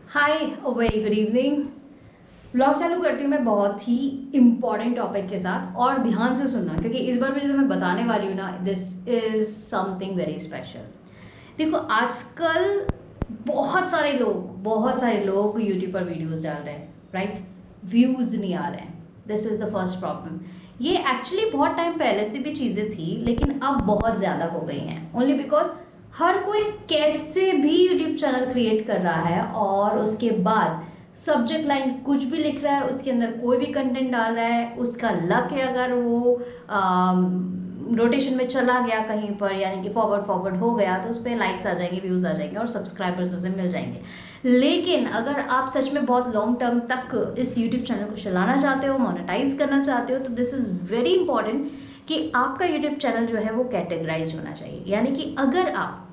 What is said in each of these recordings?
हाय, very good evening. Blog चालू करती हूँ मैं बहुत ही इम्पॉर्टेंट टॉपिक के साथ, और ध्यान से सुनना क्योंकि इस बार मुझे जो मैं बताने वाली हूँ ना, this is something very special. देखो, आजकल बहुत सारे लोग यूट्यूब पर वीडियोस डाल रहे हैं, राइट? व्यूज़ नहीं आ रहे हैं। This is the first problem. ये एक्चुअली बहुत टाइम पहले से भी चीज़ें थी, लेकिन अब बहुत ज़्यादा हो गई हैं, ओनली बिकॉज हर कोई कैसे भी यूट्यूब चैनल क्रिएट कर रहा है और उसके बाद सब्जेक्ट लाइन कुछ भी लिख रहा है, उसके अंदर कोई भी कंटेंट डाल रहा है। उसका लक है अगर वो रोटेशन में चला गया कहीं पर, यानी कि फॉरवर्ड फॉरवर्ड हो गया, तो उस पर लाइक्स आ जाएंगे, व्यूज़ आ जाएंगे और सब्सक्राइबर्स उसे मिल जाएंगे। लेकिन अगर आप सच में बहुत लॉन्ग टर्म तक इस यूट्यूब चैनल को चलाना चाहते हो, मोनेटाइज करना चाहते हो, तो दिस इज़ वेरी इंपॉर्टेंट कि आपका यूट्यूब चैनल जो है वो कैटेगराइज होना चाहिए। यानी कि अगर आप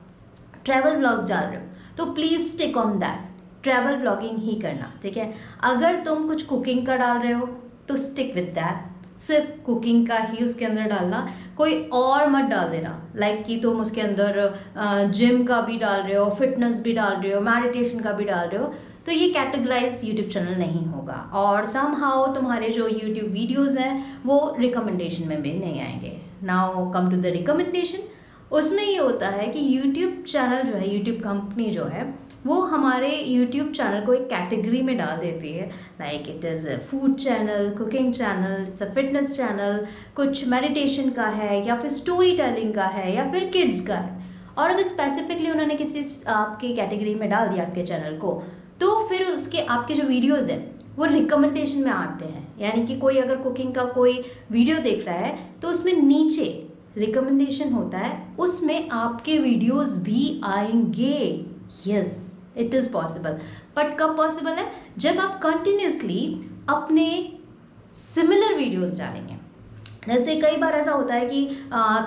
ट्रैवल व्लॉग्स डाल रहे हो तो please stick on that, travel vlogging ही करना, ठीक है? अगर तुम कुछ कुकिंग का डाल रहे हो तो स्टिक विद दैट, सिर्फ कुकिंग का ही उसके अंदर डालना, कोई और मत डाल देना। लाइक कि तुम उसके अंदर जिम का भी डाल रहे हो, फिटनेस भी डाल रहे हो, मेडिटेशन का भी डाल रहे हो, तो ये कैटेगराइज यूट्यूब चैनल नहीं होगा और समहाउ तुम्हारे जो यूट्यूब वीडियोज़ हैं वो रिकमेंडेशन में भी नहीं आएंगे। Now come to the recommendation. उसमें ये होता है कि यूट्यूब चैनल जो है, यूट्यूब कंपनी जो है, वो हमारे यूट्यूब चैनल को एक कैटेगरी में डाल देती है। Like it is food channel, cooking channel, it's a fitness channel, कुछ मेडिटेशन का है, या फिर स्टोरी टेलिंग का है, या फिर किड्स का है। और अगर स्पेसिफिकली उन्होंने किसी आपकी कैटेगरी में डाल दिया आपके चैनल को, तो फिर उसके आपके जो वीडियोज़ हैं वो रिकमेंडेशन में आते हैं। यानी कि कोई अगर कुकिंग का कोई वीडियो देख रहा है तो उसमें नीचे रिकमेंडेशन होता है, उसमें आपके वीडियोस भी आएंगे। Yes, it is possible. But कब पॉसिबल है? जब आप कंटिन्यूसली अपने सिमिलर वीडियोस डालेंगे। जैसे कई बार ऐसा होता है कि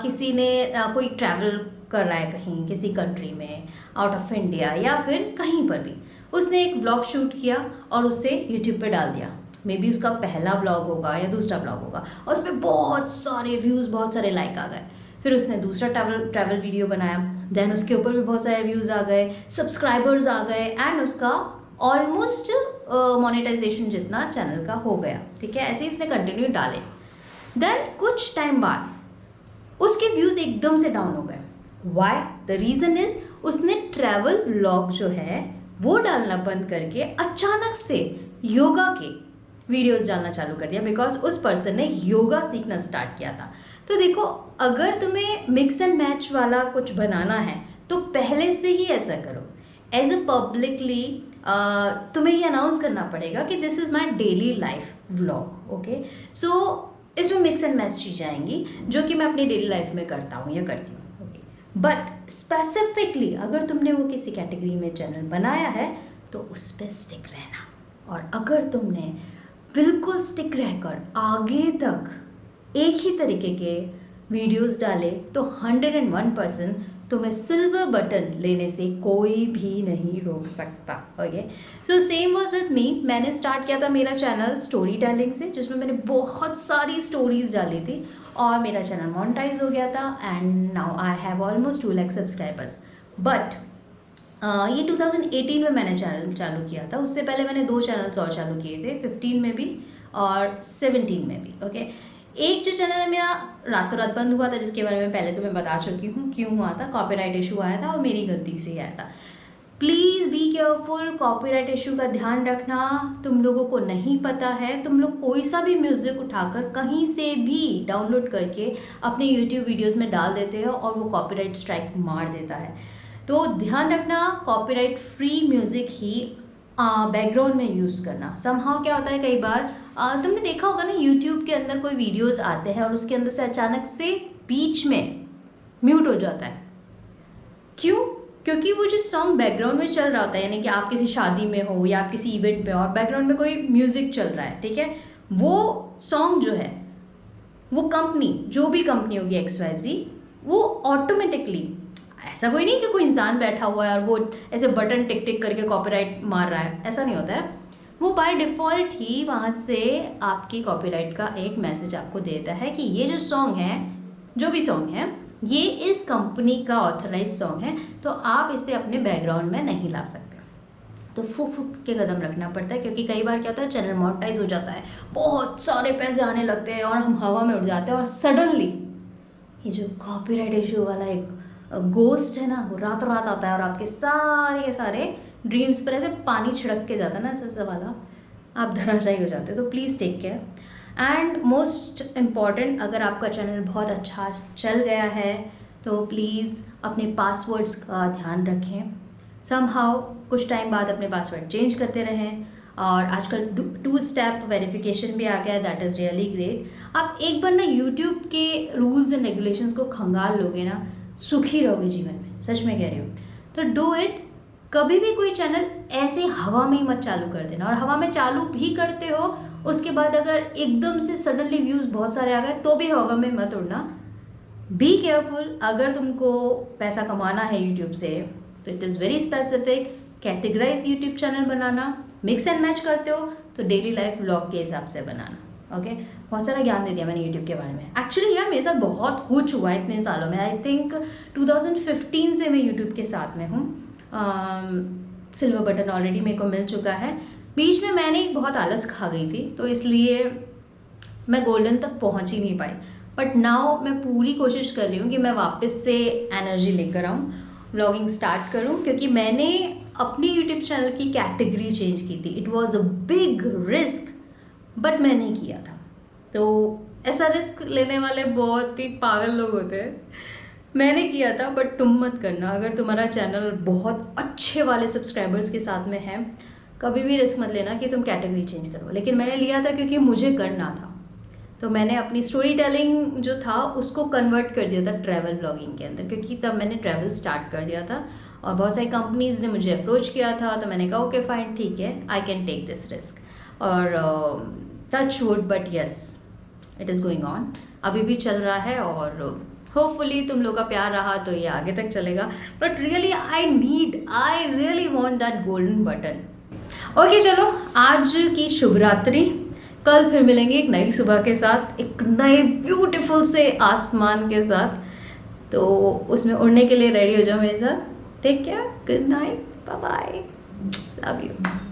किसी ने कोई ट्रैवल कर रहा है कहीं किसी कंट्री में, आउट ऑफ इंडिया या फिर कहीं पर भी, उसने एक व्लॉग शूट किया और उसे यूट्यूब पे डाल दिया। मे बी उसका पहला व्लॉग होगा या दूसरा व्लॉग होगा और उस पर बहुत सारे व्यूज़, बहुत सारे लाइक आ गए। फिर उसने दूसरा ट्रैवल वीडियो बनाया, देन उसके ऊपर भी बहुत सारे व्यूज़ आ गए, सब्सक्राइबर्स आ गए, एंड उसका ऑलमोस्ट मोनेटाइजेशन जितना चैनल का हो गया। ठीक है, ऐसे ही उसने कंटिन्यू डाले। देन कुछ टाइम बाद उसके व्यूज़ एकदम से डाउन हो गए। वाई? द रीज़न इज उसने ट्रैवल व्लॉग जो है वो डालना बंद करके अचानक से योगा के वीडियोस डालना चालू कर दिया, बिकॉज उस पर्सन ने योगा सीखना स्टार्ट किया था। तो देखो, अगर तुम्हें मिक्स एंड मैच वाला कुछ बनाना है तो पहले से ही ऐसा करो। एज अ पब्लिकली तुम्हें ये अनाउंस करना पड़ेगा कि this is my daily life vlog. Okay, so इसमें मिक्स एंड मैच चीज़ें आएंगी जो कि मैं अपनी डेली लाइफ में करता हूँ या करती हूँ। ओके, बट स्पेसिफिकली अगर तुमने वो किसी कैटेगरी में चैनल बनाया है तो उस पर स्टिक रहना। और अगर तुमने बिल्कुल स्टिक रहकर आगे तक एक ही तरीके के वीडियोस डाले तो 101% तुम्हें सिल्वर बटन लेने से कोई भी नहीं रोक सकता। Okay, so same was with me. मैंने स्टार्ट किया था मेरा चैनल स्टोरी टेलिंग से, जिसमें मैंने बहुत सारी स्टोरीज डाली थी और मेरा चैनल मोनेटाइज हो गया था, and now I have almost 2 lakh subscribers. But ये 2018 में मैंने चैनल चालू किया था। उससे पहले मैंने 2 चैनल्स और चालू किए थे, 15 में भी और 17 में भी। ओके, एक जो चैनल है मेरा रातों रात बंद हुआ था, जिसके बारे में पहले तो मैं बता चुकी हूँ क्यों हुआ था। कॉपीराइट इशू आया था और मेरी गलती से ही आया था। Please be careful, copyright issue का ध्यान रखना। तुम लोगों को नहीं पता है, तुम लोग कोई सा भी म्यूज़िक उठाकर कहीं से भी डाउनलोड करके अपने यूट्यूब वीडियोज़ में डाल देते हो और वो कॉपीराइट स्ट्राइक मार देता है। तो ध्यान रखना, कॉपीराइट फ्री म्यूज़िक ही बैकग्राउंड में यूज़ करना। समहाउ क्या होता है, कई बार तुमने देखा होगा ना, यूट्यूब के अंदर कोई वीडियोस आते हैं और उसके अंदर से अचानक से बीच में म्यूट हो जाता है। क्यों? क्योंकि वो जो सॉन्ग बैकग्राउंड में चल रहा होता है, यानी कि आप किसी शादी में हो या आप किसी इवेंट पे हो और बैकग्राउंड में कोई म्यूज़िक चल रहा है, ठीक है, वो सॉन्ग जो है, वो कंपनी, जो भी कंपनी होगी XYZ, वो ऑटोमेटिकली, ऐसा कोई नहीं कि कोई इंसान बैठा हुआ है और वो ऐसे बटन टिक टिक करके कॉपीराइट मार रहा है, ऐसा नहीं होता है। वो बाय डिफ़ॉल्ट ही वहाँ से आपकी कॉपीराइट का एक मैसेज आपको देता है कि ये जो सॉन्ग है, जो भी सॉन्ग है, ये इस कंपनी का ऑथराइज सॉन्ग है, तो आप इसे अपने बैकग्राउंड में नहीं ला सकते। तो फूक फूक के कदम रखना पड़ता है, क्योंकि कई बार क्या होता है चैनल मोनेटाइज हो जाता है, बहुत सारे पैसे आने लगते हैं और हम हवा में उड़ जाते हैं, और सडनली ये जो कॉपीराइट इशू वाला एक गोस्ट है ना, वो रात रात आता है और आपके सारे के सारे ड्रीम्स पर ऐसे पानी छिड़क के जाता है ना, ऐसा वाला, आप धराशायी हो जाते हो। तो please take care. And most important, अगर आपका चैनल बहुत अच्छा चल गया है तो प्लीज़ अपने पासवर्ड्स का ध्यान रखें। समहाउ कुछ टाइम बाद अपने पासवर्ड चेंज करते रहें, और आजकल 2 स्टेप वेरिफिकेशन भी आ गया है, दैट इज़ रियली ग्रेट। आप एक बार ना यूट्यूब के रूल्स एंड रेगुलेशंस को खंगाल लोगे ना, सुखी रहोगे जीवन में, सच में कह रही हूँ। तो डू इट। कभी भी कोई चैनल ऐसे हवा में ही मत चालू कर देना, और हवा में चालू भी करते हो उसके बाद अगर एकदम से सडनली व्यूज़ बहुत सारे आ गए तो भी हवा में मत उड़ना। Be careful. अगर तुमको पैसा कमाना है यूट्यूब से तो it is very specific, categorise YouTube channel बनाना, मिक्स एंड मैच करते हो तो डेली लाइफ व्लॉग के हिसाब से बनाना। ओके, बहुत सारा ज्ञान दे दिया मैंने यूट्यूब के बारे में। एक्चुअली यार मेरे साथ बहुत कुछ हुआ है इतने सालों में। आई थिंक 2015 से मैं यूट्यूब के साथ में हूँ। सिल्वर बटन ऑलरेडी मेरे को मिल चुका है। बीच में मैंने बहुत आलस खा गई थी, तो इसलिए मैं गोल्डन तक पहुँच ही नहीं पाई। बट नाउ मैं पूरी कोशिश कर रही हूँ कि मैं वापस से एनर्जी लेकर आऊँ, व्लॉगिंग स्टार्ट करूँ, क्योंकि मैंने अपनी यूट्यूब चैनल की कैटेगरी चेंज की थी। It was a big risk, but मैंने किया था। तो ऐसा रिस्क लेने वाले बहुत ही पागल लोग होते हैं, मैंने किया था, बट तुम मत करना। अगर तुम्हारा चैनल बहुत अच्छे वाले सब्सक्राइबर्स के साथ में है, कभी भी रिस्क मत लेना कि तुम कैटेगरी चेंज करो। लेकिन मैंने लिया था क्योंकि मुझे करना था, तो मैंने अपनी स्टोरी टेलिंग जो था उसको कन्वर्ट कर दिया था ट्रैवल ब्लॉगिंग के अंदर, क्योंकि तब मैंने ट्रैवल स्टार्ट कर दिया था और बहुत सारी कंपनीज़ ने मुझे अप्रोच किया था। तो मैंने कहा ओके फाइन, ठीक है, I can take this risk. और touch wood, but yes, it is going on, अभी भी चल रहा है, और होपफुली तुम लोग का प्यार रहा तो ये आगे तक चलेगा। But really I really want that golden button. Okay चलो, आज की शुभ रात्रि। कल फिर मिलेंगे एक नई सुबह के साथ, एक नए ब्यूटीफुल से आसमान के साथ। तो उसमें उड़ने के लिए रेडी हो जाओ मेरे साथ। Take care, good night, bye bye, love you.